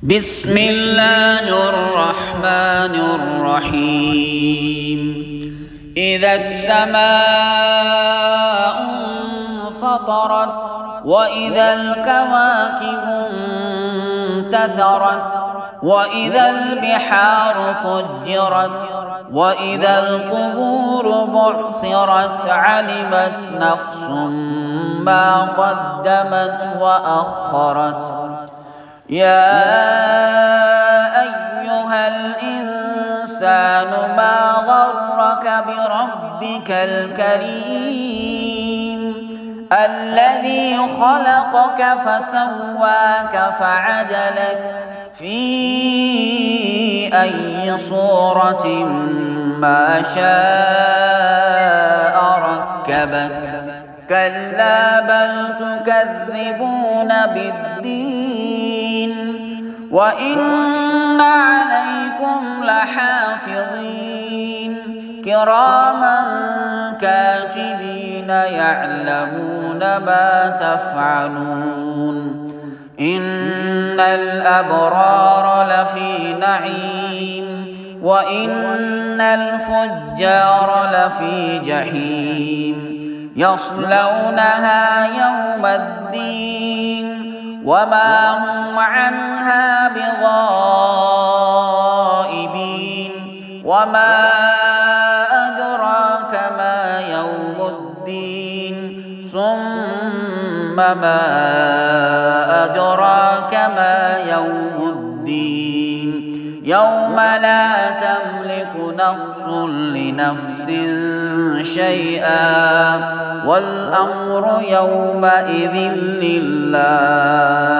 بسم الله الرحمن الرحيم. إذا السماء انفطرت وإذا الكواكب انتثرت وإذا البحار فجرت وإذا القبور بعثرت علمت نفس ما قدمت وأخرت. يا أيها الإنسان ما غرك بربك الكريم الذي خلقك فسواك فعدلك في أي صورة ما شاء ركبك. كلا بل تكذبون بالدين وإن عليكم لحافظين كراما كاتبين يعلمون ما تفعلون. إن الأبرار لفي نعيم وإن الفجار لفي جحيم يصلونها يوم الدين وما هم عنها بغائبين. وما أدراك ما يوم الدين ثم ما أدراك ما يوم الدين يوم لا تملك نفس لنفس شيئا والأمر يومئذ لله.